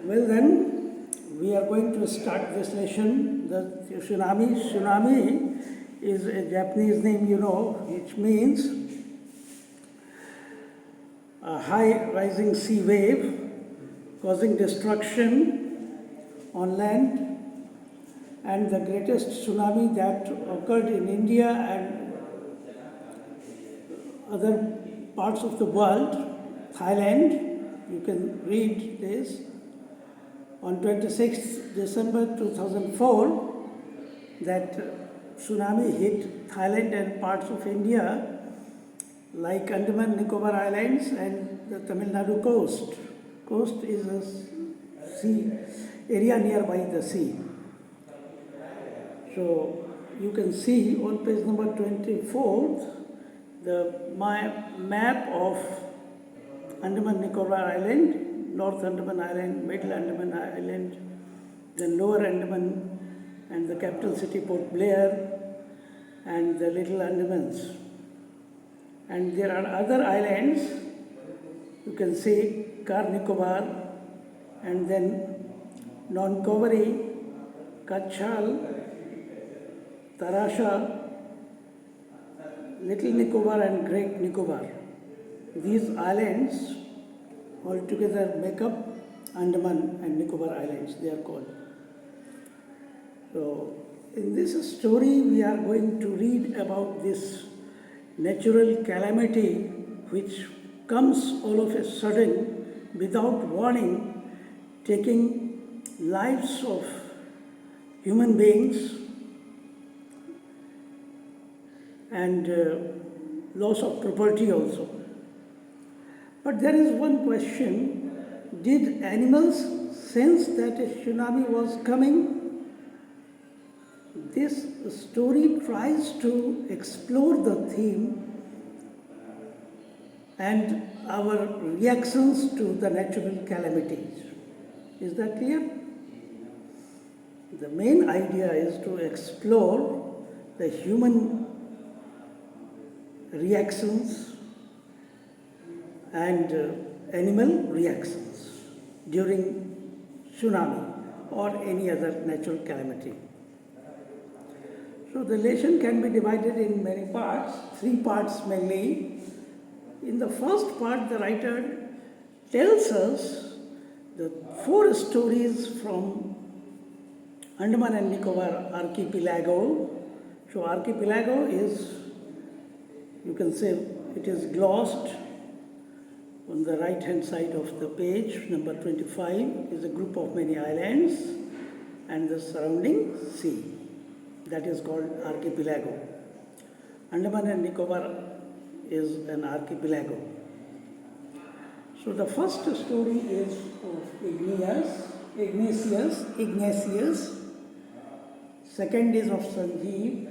Well then, we are going to start this lesson. The tsunami is a Japanese name, which means a high rising sea wave causing destruction on land, and the greatest tsunami that occurred in India and other parts of the world, Thailand. You can read this. On 26th December 2004, that tsunami hit Thailand and parts of India like Andaman Nicobar Islands and the Tamil Nadu coast. Coast is a sea area nearby the sea. So you can see on page number 24 the map of Andaman Nicobar Island, North Andaman Island, Middle Andaman Island, then Lower Andaman, and the capital city Port Blair, and the Little Andamans. And there are other islands, you can see Car Nicobar, and then Nonkovary, Kachal, Tarasha, Little Nicobar and Great Nicobar. These islands altogether make up Andaman and Nicobar Islands, they are called. So, in this story, we are going to read about this natural calamity which comes all of a sudden without warning, taking lives of human beings and loss of property also. But there is one question: did animals sense that a tsunami was coming? This story tries to explore the theme and our reactions to the natural calamities. Is that clear? The main idea is to explore the human reactions and animal reactions during tsunami or any other natural calamity. So the lesson can be divided in many parts, 3 parts mainly. In the first part, the writer tells us the 4 stories from Andaman and Nicobar archipelago. So archipelago is, you can say, it is glossed on the right hand side of the page. Number 25 is a group of many islands and the surrounding sea. That is called archipelago. Andaman and Nicobar is an archipelago. So the first story is of Ignatius. Second is of Sanjeev.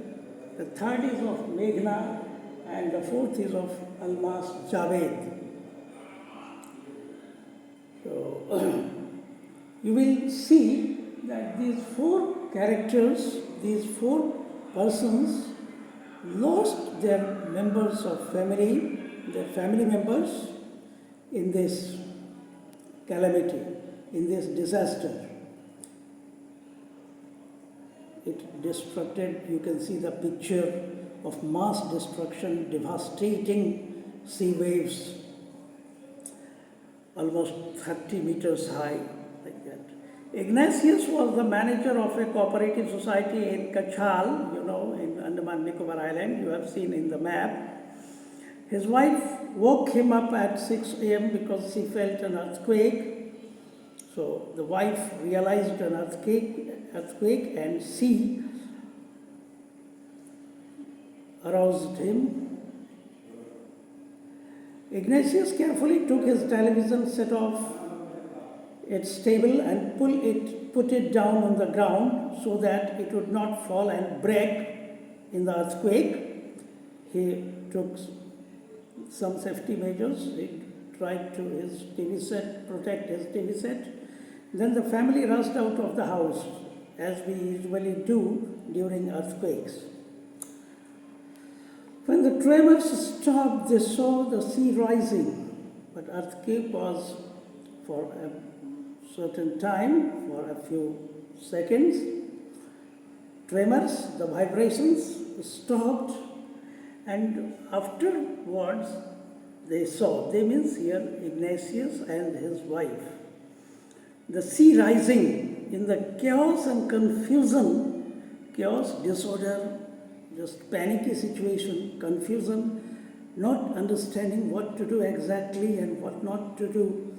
The third is of Meghna. And the fourth is of Almas Javed. So you will see that these 4 characters, these 4 persons lost their members of family, their family members in this calamity, in this disaster. It destructed, you can see the picture of mass destruction, devastating sea waves, almost 30 meters high, like that. Ignatius was the manager of a cooperative society in Kachal, in Andaman Nicobar Island, you have seen in the map. His wife woke him up at 6 a.m. because she felt an earthquake. So the wife realized an earthquake and she aroused him. Ignatius carefully took his television set off its table and put it down on the ground so that it would not fall and break in the earthquake. He took some safety measures. He tried to protect his TV set. Then the family rushed out of the house, as we usually do during earthquakes. When the tremors stopped, they saw the sea rising, but earthquake was for a certain time, for a few seconds, tremors, the vibrations stopped, and afterwards they means here Ignatius and his wife. The sea rising in the chaos and confusion, chaos, disorder, just panicky situation, confusion, not understanding what to do exactly and what not to do.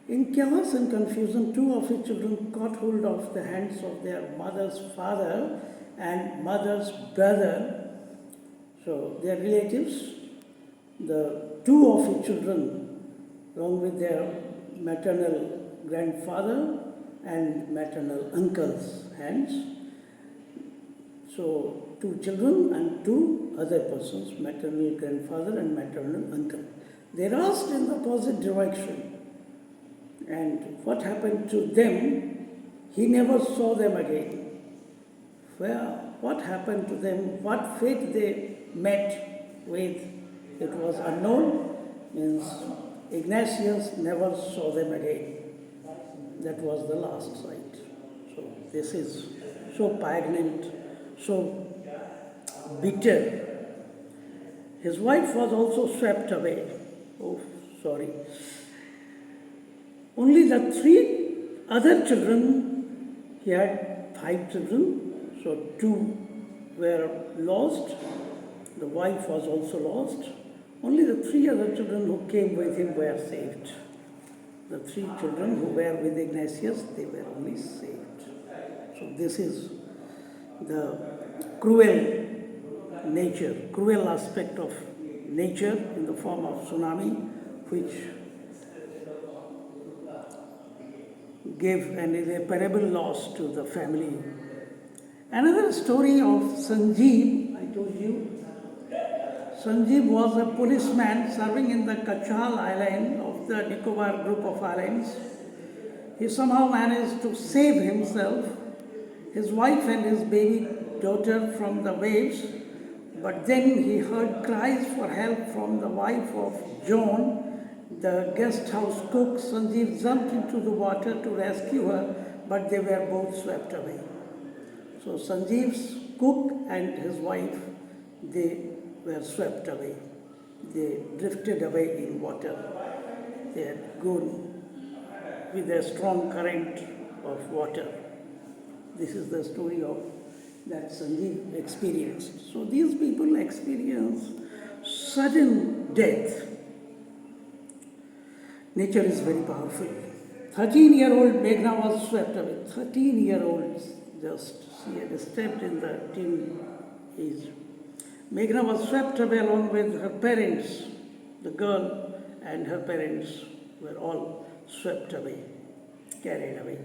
In chaos and confusion, two of his children caught hold of the hands of their mother's father and mother's brother. So their relatives, the two of his children, along with their maternal grandfather and maternal uncle's hands. So two children and two other persons, maternal grandfather and maternal uncle. They rushed in the opposite direction. And what happened to them, he never saw them again. What happened to them, what fate they met with, it was unknown, means Ignatius never saw them again. That was the last sight. So this is so poignant, so bitter. His wife was also swept away. Oh, sorry. Only the three other children, he had 5 children, so 2 were lost. The wife was also lost. Only the 3 other children who came with him were saved. The 3 children who were with Ignatius, they were only saved. So this is the cruel nature, cruel aspect of nature in the form of tsunami, which gave an irreparable loss to the family. Another story of Sanjeev, I told you. Sanjeev was a policeman serving in the Kachal island of the Nicobar group of islands. He somehow managed to save himself, his wife and his baby daughter from the waves, but then he heard cries for help from the wife of John, the guest house cook. Sanjeev jumped into the water to rescue her, but they were both swept away. So Sanjeev's cook and his wife, they were swept away. They drifted away in water. They had gone with a strong current of water. This is the story of that Sanjeev experienced. So these people experience sudden death. Nature is very powerful. 13-year-old Meghna was swept away. 13-year-old, just she had stepped in the teen age. Meghna was swept away along with her parents. The girl and her parents were all swept away, carried away.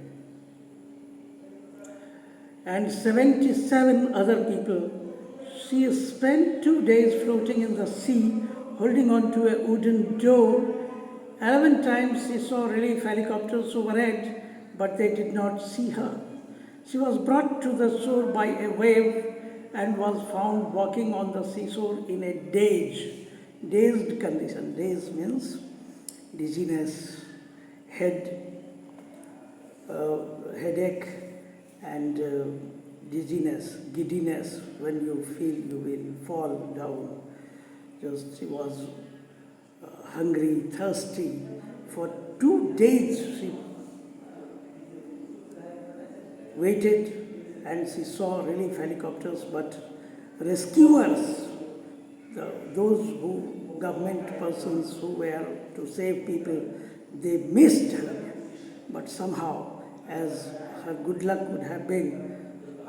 And 77 other people. She spent 2 days floating in the sea, holding on to a wooden door. 11 times she saw relief helicopters overhead, but they did not see her. She was brought to the shore by a wave and was found walking on the seashore in a dazed condition. Dazed means dizziness, headache, and dizziness, giddiness. When you feel you will fall down. Just she was hungry, thirsty. For 2 days she waited and she saw relief helicopters, but rescuers, those government persons who were to save people, they missed her. But somehow, as her good luck would have been,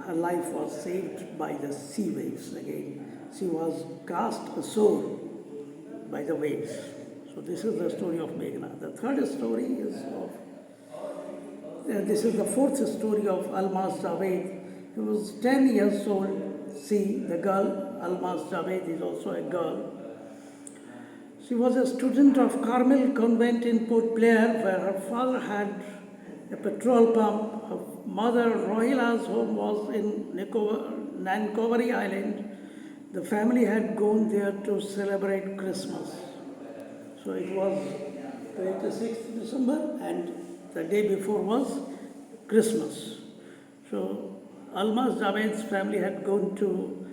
her life was saved by the sea waves again. She was cast ashore by the waves. So this is the story of Meghna. The third story is this is the fourth story of Almaz Javed. He was 10 years old. She, the girl, Almaz Javed is also a girl. She was a student of Carmel Convent in Port Blair, where her father had a petrol pump. Her mother, Rohila's home was in Nancovary Island. The family had gone there to celebrate Christmas. So it was 26th December and the day before was Christmas. So Almaz Javed's family had gone to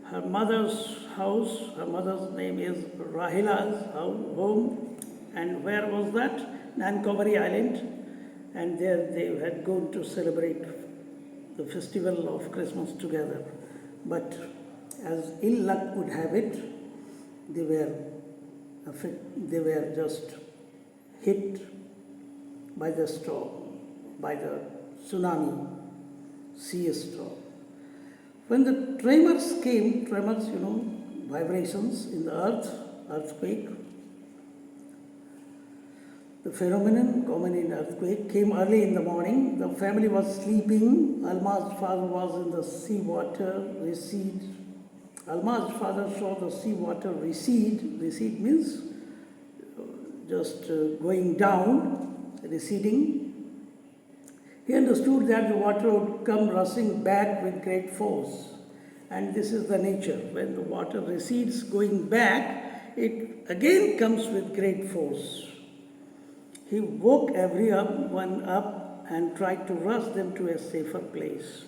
her mother's house. Her mother's name is Rahila's home. And where was that? Nancowary Island. And there they had gone to celebrate the festival of Christmas together. But as ill luck would have it, they were just hit by the storm, by the tsunami, sea storm. When the tremors came, vibrations in the earth, earthquake, the phenomenon common in earthquake came early in the morning. The family was sleeping. Almaz's father was in the sea water recede. Almaz's father saw the sea water recede. Recede means just going down, receding. He understood that the water would come rushing back with great force. And this is the nature. When the water recedes going back, it again comes with great force. He woke everyone up and tried to rush them to a safer place.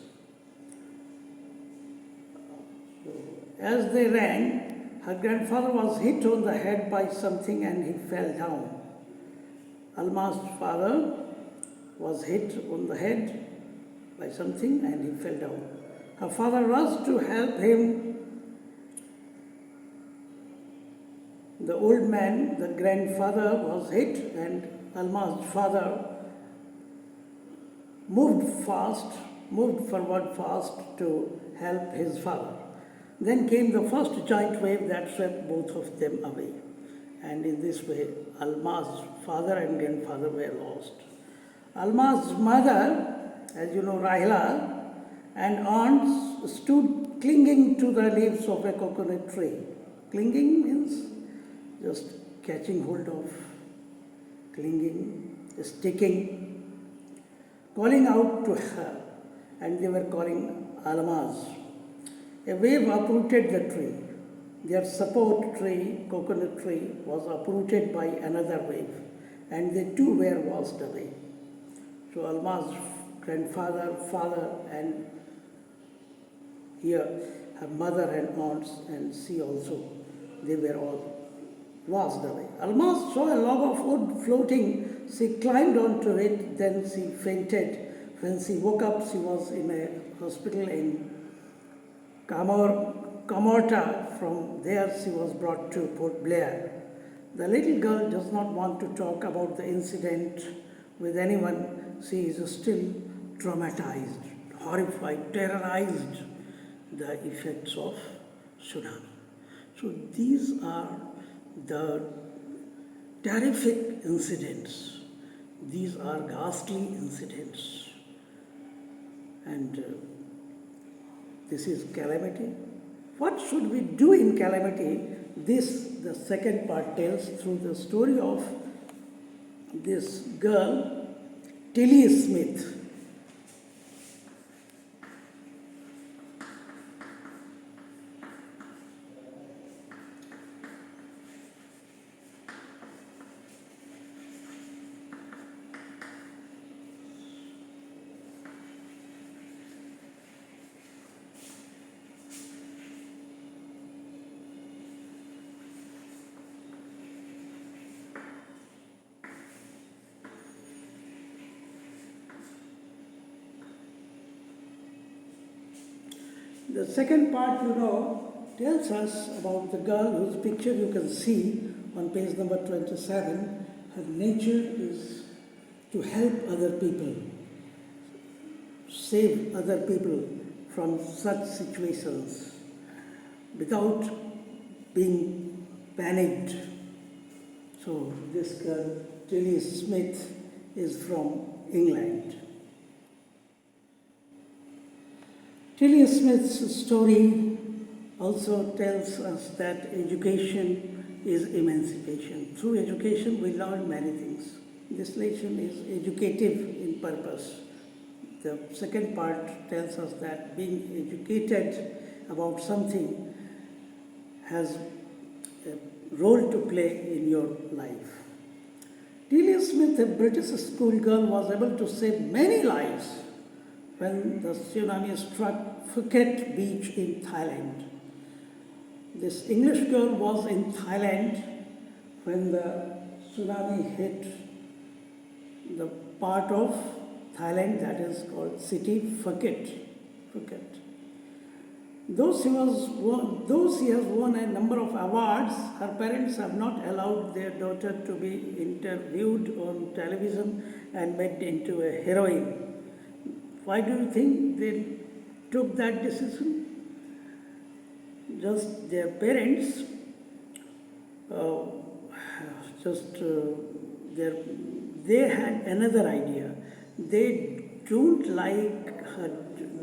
As they ran, her grandfather was hit on the head by something and he fell down. Almaz's father was hit on the head by something and he fell down. Her father rushed to help him. The old man, the grandfather, was hit and Almaz's father moved forward fast to help his father. Then came the first giant wave that swept both of them away. And in this way, Almaz's father and grandfather were lost. Almaz's mother, as you know, Rahila, and aunts stood clinging to the leaves of a coconut tree. Clinging means just catching hold of, clinging, sticking, calling out to her, and they were calling Almaz. A wave uprooted the tree. Their support tree, coconut tree, was uprooted by another wave, and they too were washed away. So Almaz's grandfather, father, and here her mother and aunts, and she also, they were all washed away. Almaz saw a log of wood floating. She climbed onto it, then she fainted. When she woke up, she was in a hospital in Kamorta. From there, she was brought to Port Blair. The little girl does not want to talk about the incident with anyone. She is still traumatized, horrified, terrorized the effects of tsunami. So these are the terrific incidents. These are ghastly incidents. And this is calamity. What should we do in calamity? This, the second part, tells through the story of this girl, Tilly Smith. The second part, tells us about the girl whose picture you can see on page number 27. Her nature is to help other people, save other people from such situations without being panicked. So this girl, Tilly Smith, is from England. Tilly Smith's story also tells us that education is emancipation. Through education, we learn many things. This lesson is educative in purpose. The second part tells us that being educated about something has a role to play in your life. Delia Smith, a British schoolgirl, was able to save many lives when the tsunami struck Phuket beach in Thailand. This English girl was in Thailand when the tsunami hit the part of Thailand that is called city Phuket. Though she has won a number of awards, her parents have not allowed their daughter to be interviewed on television and made into a heroine. Why do you think they took that decision? Just their parents, uh, they had another idea. They don't like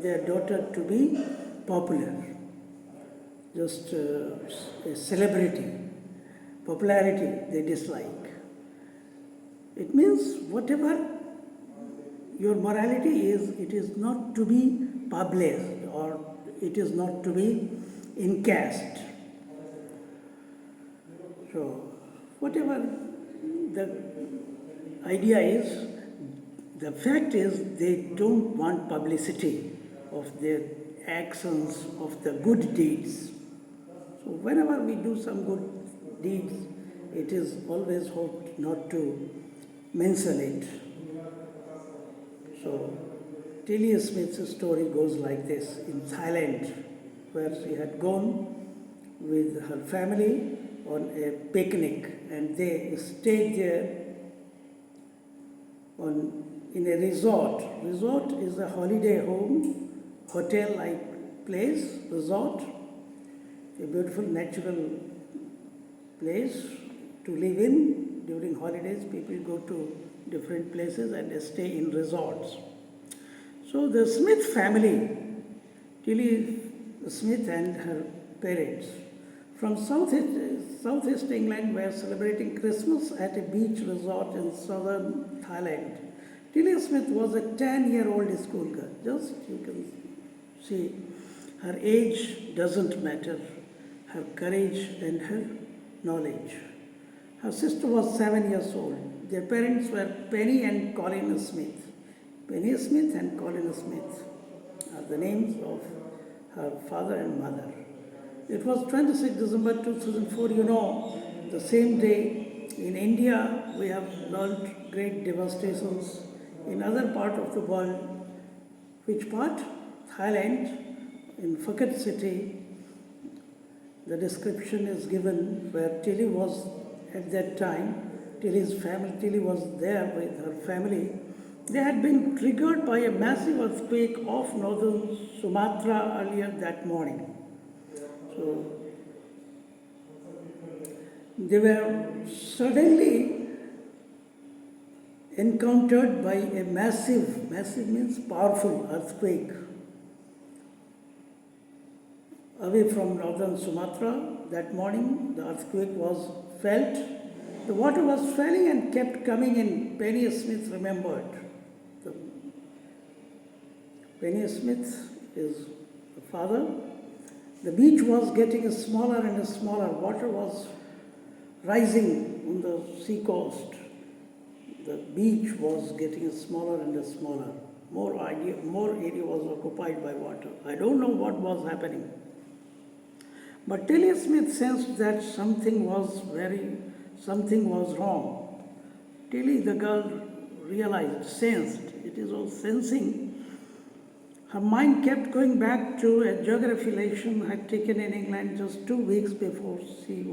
their daughter to be popular, just a celebrity. Popularity they dislike. It means whatever your morality is, it is not to be published or it is not to be in caste. So, whatever the idea is, the fact is they don't want publicity of their actions, of the good deeds. So, whenever we do some good deeds, it is always hoped not to mention it. So, Delia Smith's story goes like this. In Thailand, where she had gone with her family on a picnic and they stayed there in a resort. Resort is a holiday home, hotel-like place, resort, a beautiful natural place to live in. During holidays, people go to different places and they stay in resorts. So the Smith family, Tilly Smith and her parents, from Southeast England were celebrating Christmas at a beach resort in southern Thailand. Tilly Smith was a 10-year-old schoolgirl. Just you can see, her age doesn't matter, her courage and her knowledge. Her sister was 7 years old. Their parents were Penny and Colin Smith. Penny Smith and Colin Smith are the names of her father and mother. It was 26 December 2004. You know, the same day in India we have learned great devastations. In other part of the world, which part? Thailand, in Phuket city, the description is given where Tilly was at that time. Tilly was there with her family. They had been triggered by a massive earthquake off northern Sumatra earlier that morning. So they were suddenly encountered by a massive means powerful earthquake away from northern Sumatra. That morning the earthquake was felt. The water was falling and kept coming in. Penny Smith remembered. Penny Smith is the father. The beach was getting smaller and smaller. Water was rising on the sea coast. The beach was getting smaller and smaller. More area was occupied by water. I don't know what was happening. But Tilly Smith sensed that something was wrong. Tilly, the girl, sensed. It is all sensing. Her mind kept going back to a geography lesson I had taken in England just 2 weeks before she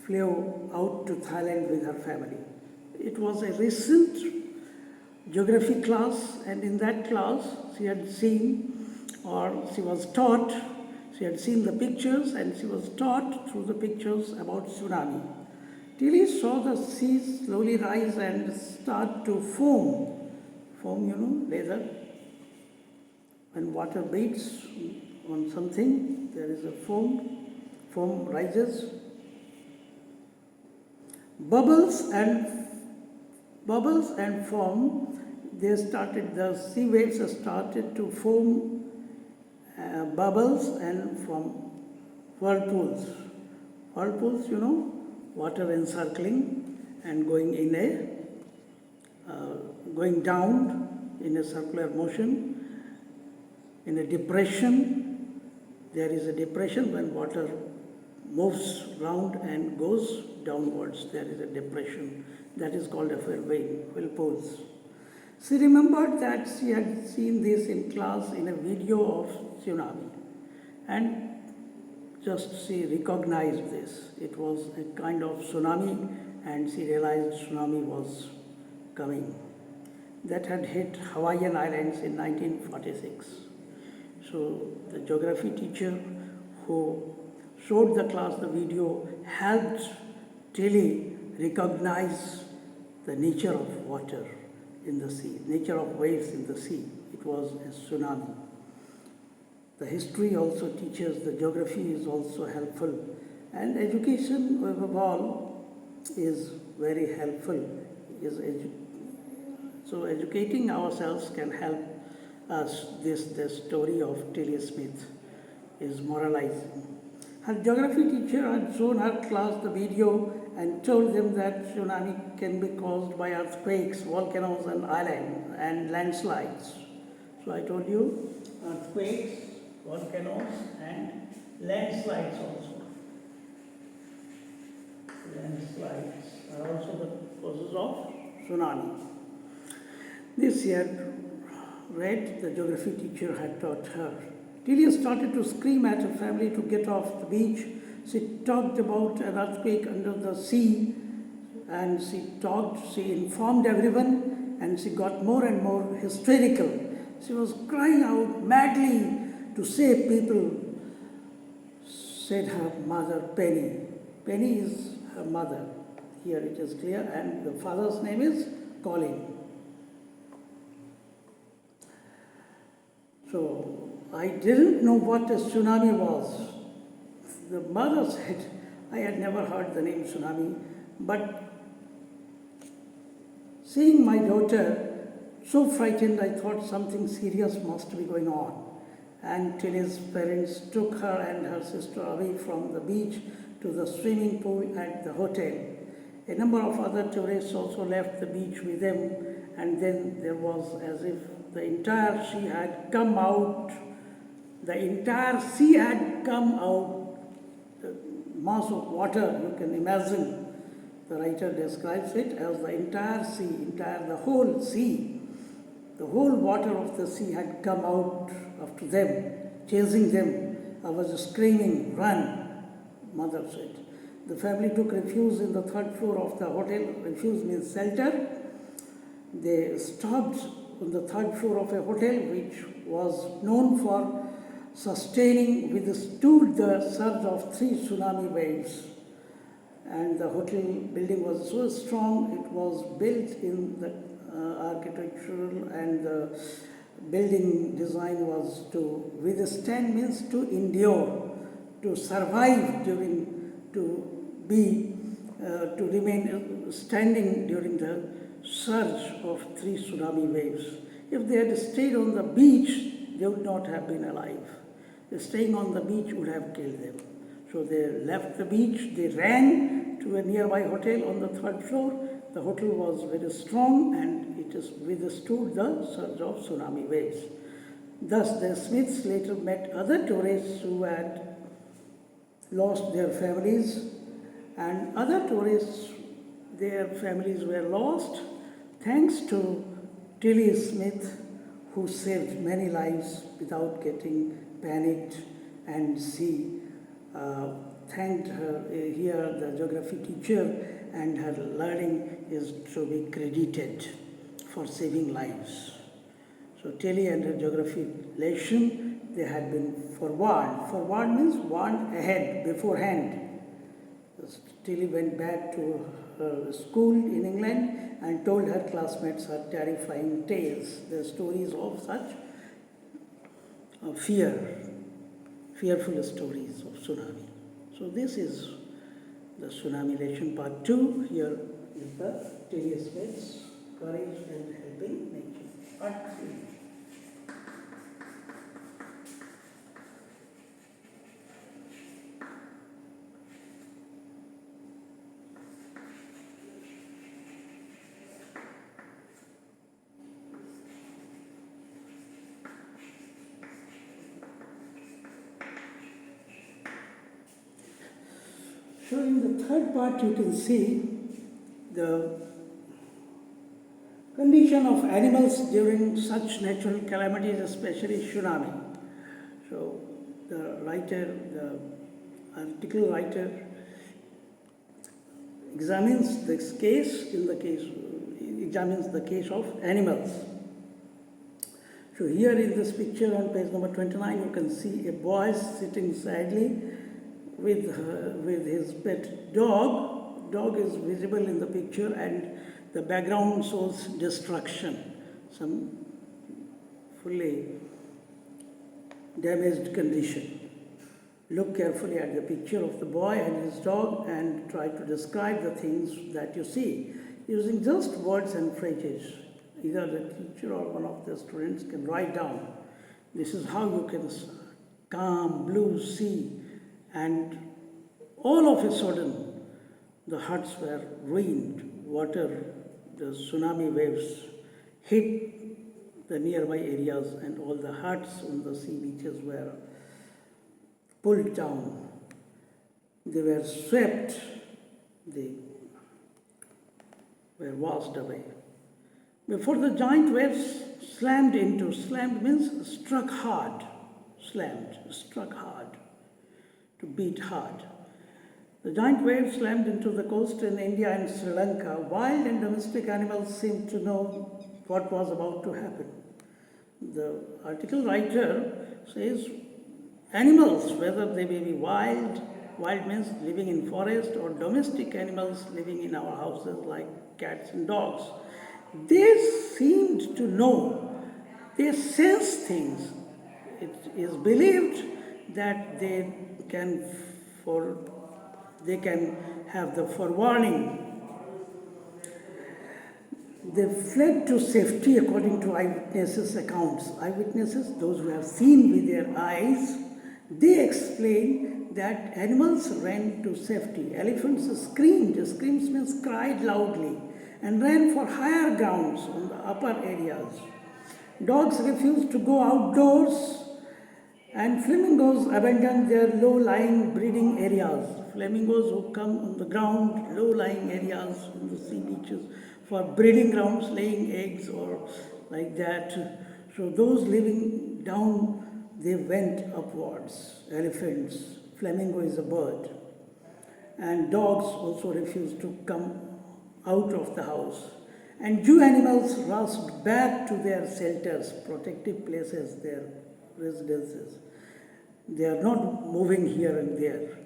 flew out to Thailand with her family. It was a recent geography class, and in that class she had seen the pictures, and she was taught through the pictures about tsunami. Tilly saw the sea slowly rise and start to foam. Foam, laser. When water beats on something, there is a foam. Foam rises. Bubbles and foam, the sea waves started to form bubbles and from whirlpools. Whirlpools, water encircling and going down in a circular motion. In a depression, there is a depression when water moves round and goes downwards. There is a depression. That is called a whirlpools. She remembered that she had seen this in class in a video of tsunami, and just she recognized this. It was a kind of tsunami, and she realized tsunami was coming. That had hit Hawaiian Islands in 1946. So the geography teacher who showed the class the video helped Tilly recognize the nature of water in the sea, nature of waves in the sea. It was a tsunami. The history also teaches, the geography is also helpful, and education above all is very helpful. So educating ourselves can help us. The story of Tilly Smith is moralizing. Her geography teacher had shown her class the video and told them that tsunami can be caused by earthquakes, volcanoes and landslides. So I told you, earthquakes, volcanoes and landslides also. Landslides are also the causes of tsunami. This she had read, the geography teacher had taught her. Tilly started to scream at her family to get off the beach. She talked about an earthquake under the sea, and she informed everyone, and she got more and more hysterical. She was crying out madly to save people, said her mother, Penny. Penny is her mother. Here it is clear, and the father's name is Colin. So I didn't know what a tsunami was. The mother said, I had never heard the name tsunami, but seeing my daughter so frightened, I thought something serious must be going on. And Tilly's parents took her and her sister away from the beach to the swimming pool at the hotel. A number of other tourists also left the beach with them, and then there was as if the entire sea had come out. The entire sea had come out, the mass of water, you can imagine. The writer describes it as the entire sea, the whole sea. The whole water of the sea had come out after them, chasing them. I was screaming, run, mother said. The family took refuge in the third floor of the hotel. Refuge means shelter. They stopped on the third floor of a hotel which was known for withstood the surge of 3 tsunami waves. And the hotel building was so strong, it was built in the architectural, and the building design was to withstand, means to endure, to survive to remain standing during the surge of 3 tsunami waves. If they had stayed on the beach, they would not have been alive. Staying on the beach would have killed them. So they left the beach, they ran to a nearby hotel on the third floor. The hotel was very strong and it withstood the surge of tsunami waves. Thus, the Smiths later met other tourists who had lost their families, and other tourists, their families were lost thanks to Tilly Smith, who saved many lives without getting panicked, and she thanked her. Here the geography teacher, and her learning is to be credited for saving lives. So Tilly and her geography lesson, they had been forewarned. Forewarned means warned ahead, beforehand. Tilly went back to her school in England and told her classmates her terrifying tales, the stories of such fearful stories of tsunami. So this is the tsunami lesson part 2. Here is the Tilly Smith's courage and helping nature. Part 3. So in the third part you can see the condition of animals during such natural calamities, especially tsunami. So the article writer examines this case, examines the case of animals. So here in this picture on page number 29, you can see a boy sitting sadly with his pet dog. Dog is visible in the picture, and the background shows destruction, some fully damaged condition. Look carefully at the picture of the boy and his dog and try to describe the things that you see using just words and phrases. Either the teacher or one of the students can write down. This is how you can calm, blue sea, and all of a sudden the huts were ruined. Water, the tsunami waves hit the nearby areas, and all the huts on the sea beaches were pulled down. They were swept, they were washed away. Before the giant waves slammed means struck hard, struck hard, to beat hard. The giant waves slammed into the coast in India and Sri Lanka. Wild and domestic animals seemed to know what was about to happen. The article writer says animals, whether they may be wild means living in forest, or domestic animals living in our houses like cats and dogs, they seemed to know, they sense things. It is believed that they can have the forewarning. They fled to safety according to eyewitnesses' accounts. Eyewitnesses, those who have seen with their eyes, they explain that animals ran to safety. Elephants screamed means cried loudly, and ran for higher grounds on the upper areas. Dogs refused to go outdoors, and flamingos abandoned their low-lying breeding areas. Flamingos who come on the ground, low-lying areas on the sea beaches for breeding grounds, laying eggs or like that. So those living down, they went upwards. Elephants, flamingo is a bird. And dogs also refused to come out of the house. And zoo animals rushed back to their shelters, protective places, their residences. They are not moving here and there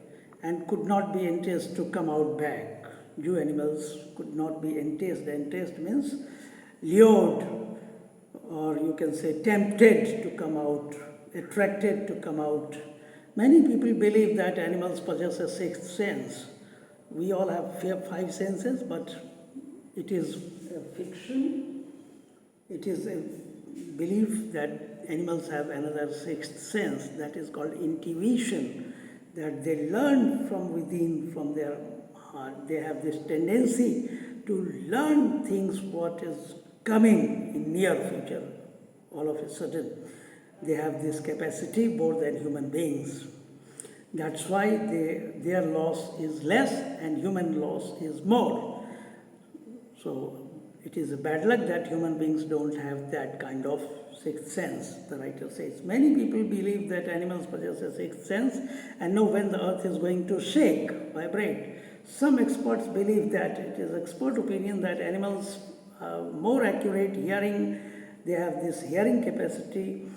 and could not be enticed to come out back. Zoo animals could not be enticed. Enticed means lured, or you can say tempted to come out, attracted to come out. Many people believe that animals possess a sixth sense. We all have five senses, but it is a fiction. It is a belief that animals have another sixth sense that is called intuition, that they learn from within, from their heart. They have this tendency to learn things what is coming in near future. All of a sudden, they have this capacity more than human beings. That's why their loss is less and human loss is more. So it is a bad luck that human beings don't have that kind of sixth sense, the writer says. Many people believe that animals possess a sixth sense and know when the earth is going to shake, vibrate. Some experts believe that it is expert opinion that animals have more accurate hearing. They have this hearing capacity,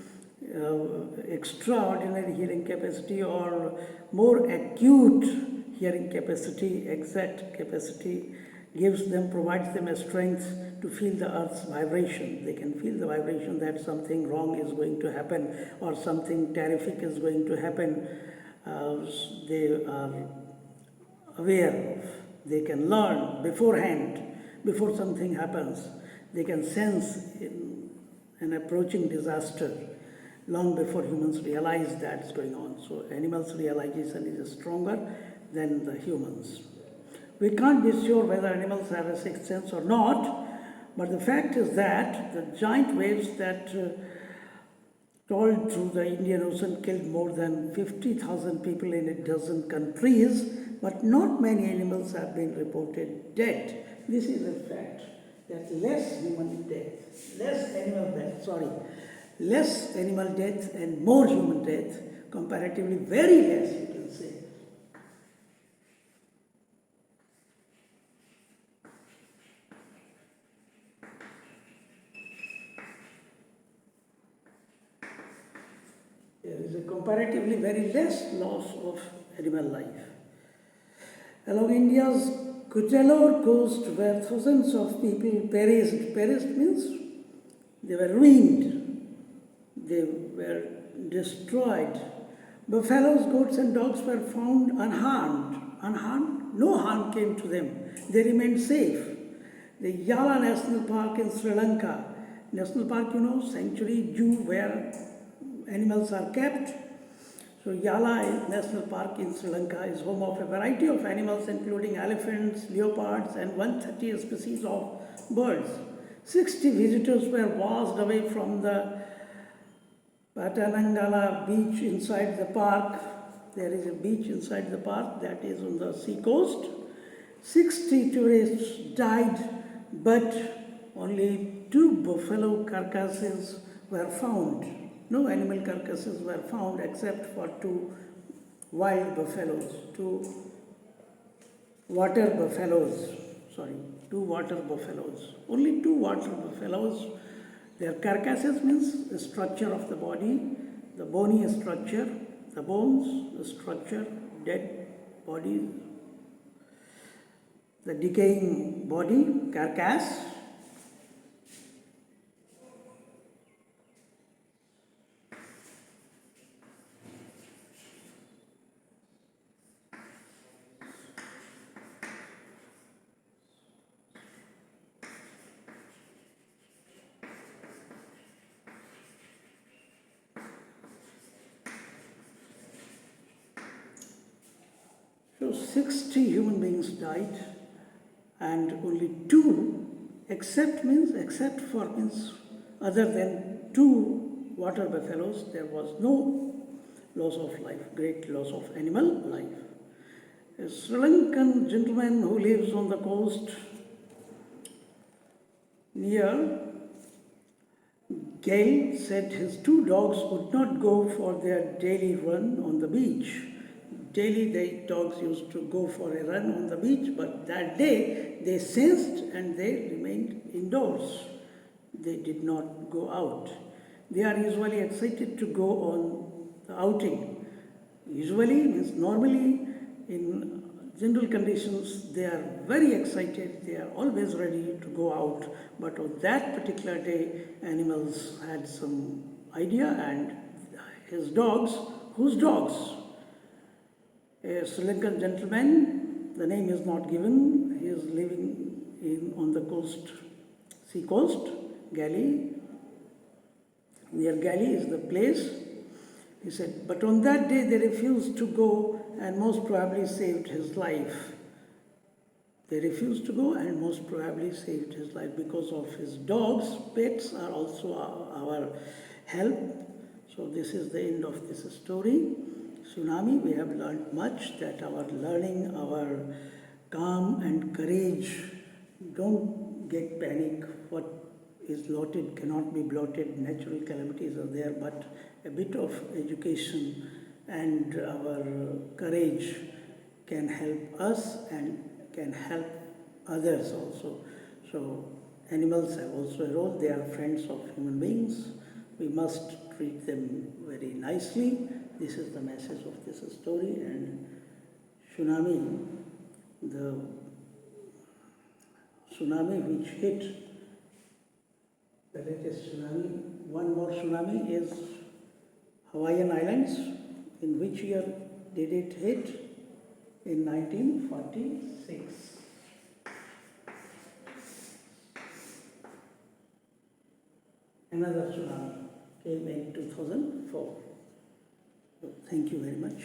extraordinary hearing capacity, or more acute hearing capacity, exact capacity, provides them a strength to feel the earth's vibration. They can feel the vibration that something wrong is going to happen or something terrific is going to happen. They are aware of. They can learn beforehand, before something happens. They can sense an approaching disaster long before humans realize that's going on. So animals' realization is stronger than the humans. We can't be sure whether animals have a sixth sense or not, but the fact is that the giant waves that rolled through the Indian Ocean killed more than 50,000 people in a dozen countries. but not many animals have been reported dead. This is a fact, that less animal death and more human death, comparatively very less, you can say. There is a comparatively very less loss of animal life. Along India's Cuddalore coast, where thousands of people perished means they were ruined, they were destroyed. Buffaloes, goats, and dogs were found unharmed. Unharmed? No harm came to them. They remained safe. The Yala National Park in Sri Lanka, national park, sanctuary, zoo where animals are kept. So Yala National Park in Sri Lanka is home of a variety of animals including elephants, leopards and 130 species of birds. 60 visitors were washed away from the Patanangala beach inside the park. There is a beach inside the park that is on the sea coast. 60 tourists died, but only 2 buffalo carcasses were found. No animal carcasses were found except for 2 wild buffaloes, 2 water buffaloes. Only 2 water buffaloes. Their carcasses means the structure of the body, the bony structure, the bones, the structure, dead body, the decaying body, carcass. So 60 human beings died and only 2, except for other than 2 water buffaloes, there was no loss of life, great loss of animal life. A Sri Lankan gentleman who lives on the coast near Gale said his 2 dogs would not go for their daily run on the beach. Daily, the dogs used to go for a run on the beach, but that day they sensed and they remained indoors. They did not go out. They are usually excited to go on the outing. Usually means normally in general conditions they are very excited, they are always ready to go out, but on that particular day animals had some idea and his dogs, whose dogs? A Sri Lankan gentleman, the name is not given, he is living on the coast, sea coast, Galley. Near Galley is the place. He said, but on that day they refused to go and most probably saved his life. They refused to go and most probably saved his life because of his dogs. Pets are also our help. So this is the end of this story. Tsunami, we have learned much, that our learning, our calm and courage, don't get panic. What is lotted cannot be blotted, natural calamities are there, but a bit of education and our courage can help us and can help others also. So animals have also a role, they are friends of human beings. We must treat them very nicely. This is the message of this story. And tsunami, the tsunami which hit, the latest tsunami, one more tsunami is Hawaiian Islands. In which year did it hit? In 1946. Another tsunami came in 2004. So thank you very much.